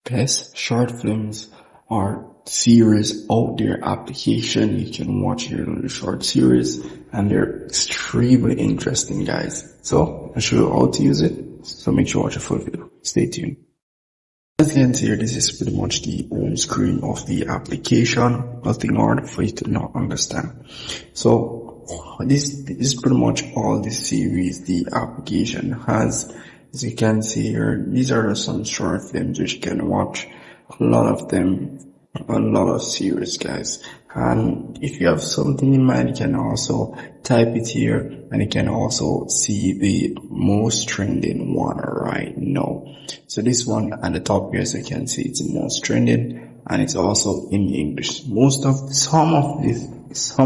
best short films or series out there application. You can watch here the short series and they're extremely interesting, guys. So I'll show you how to use it. So make sure you watch a full video. Stay tuned. As you can see here, this is pretty much the home screen of the application. Nothing hard for you to not understand. So this is pretty much all the series the application has. As you can see here, these are some short films which you can watch. A lot of them, a lot of series, guys. And if you have something in mind, you can also type it here and you can also see the most trending one right now. So this one at the top here, as you can see, it's the most trending and it's also in English. Some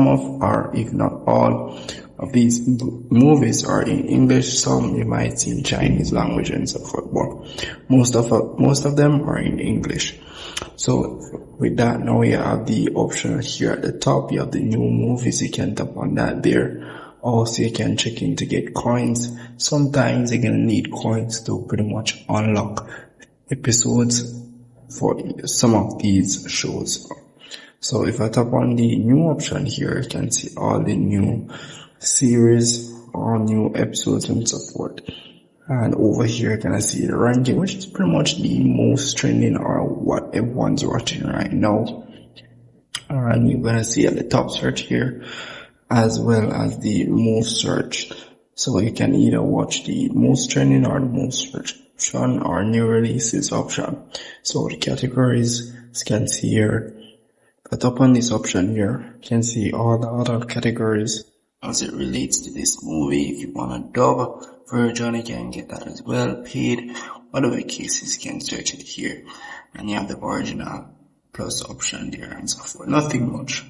of our, if not all of these movies are in English. Some you might see in Chinese language and so forth, but most of them are in English. So with that, now you have the option here at the top. You have the new movies. You can tap on that there. Also, you can check in to get coins. Sometimes you're gonna need coins to pretty much unlock episodes for some of these shows. So if I tap on the new option here, you can see all the new series or new episodes and so forth. And over here, you can see the ranking, which is pretty much the most trending or what everyone's watching right now. And you're gonna see at the top search here, as well as the most searched. So you can either watch the most trending or the most searched option or new releases option. So the categories, as you can see here, but up on this option here, you can see all the other categories as it relates to this movie. If you want a dub version, you can get that as well, paid, whatever cases, you can search it here. And you have the original plus option there and so forth. Nothing much.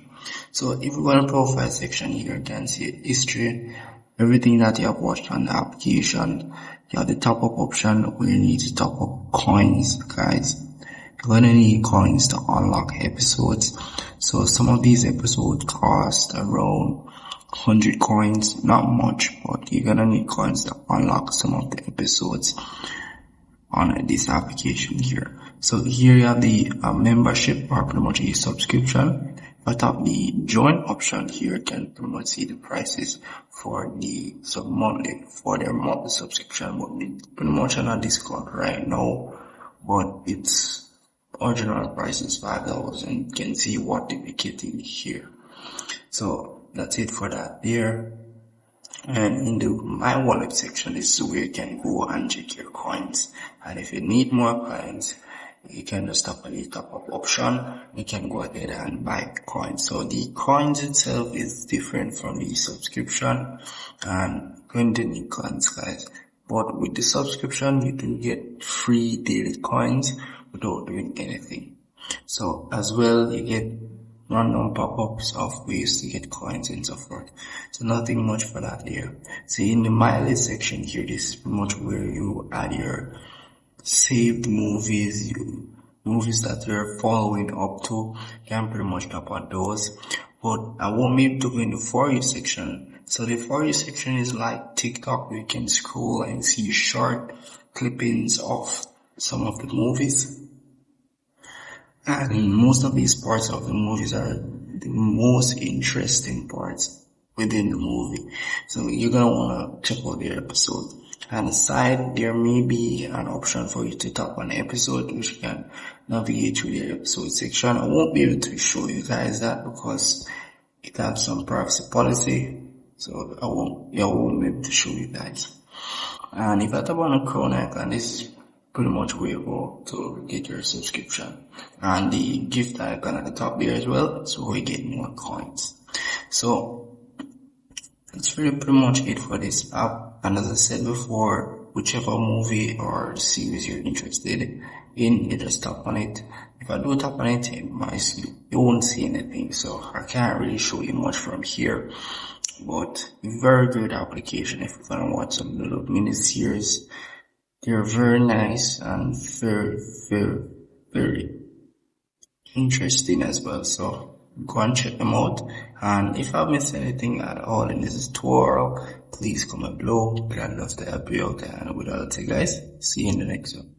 So if you go to the profile section here, you can see history, everything that you have watched on the application. You have the top up option where you need to top up coins, guys. You're gonna need coins to unlock episodes. So some of these episodes cost around 100 coins, not much, but you're gonna need coins to unlock some of the episodes on this application here. So here you have the membership or pretty much a subscription. If I tap the join option here, you can pretty much see the prices for the monthly subscription, but it's pretty much on a discount right now, but its original price is $5. You can see what they're getting here. So that's it for that there. And in the my wallet section, this is where you can go and check your coins. And if you need more coins, you can just tap on the top up option. You can go ahead and buy coins. So the coins itself is different from the subscription, and going to need coins, guys. But with the subscription, you do get free daily coins without doing anything. So as well, you get random pop-ups of ways to get coins and so forth. So nothing much for that here. So in the mileage section here, this is pretty much where you add your saved movies, movies that you're following up to. You can pretty much tap on those. But I won't be able to go in the For You section. So the For You section is like TikTok, where you can scroll and see short clippings of some of the movies. And most of these parts of the movies are the most interesting parts within the movie. So you're gonna wanna check out the episode. And aside, there may be an option for you to tap on an episode, which you can navigate through the episode section. I won't be able to show you guys that because it has some privacy policy. So I won't be able to show you guys. And if I tap on a crown icon, this is pretty much where you go to get your subscription. And the gift icon at the top there as well, so we get more coins. So that's pretty much it for this app. And as I said before, whichever movie or series you're interested in, you just tap on it. If I do tap on it, you won't see anything, so I can't really show you much from here. But very good application if you're gonna watch some little mini series. They're very nice and very interesting as well. So go and check them out. And if I missed anything at all in this tutorial, please comment below. I'd love to help you out. And without that, guys, see you in the next one.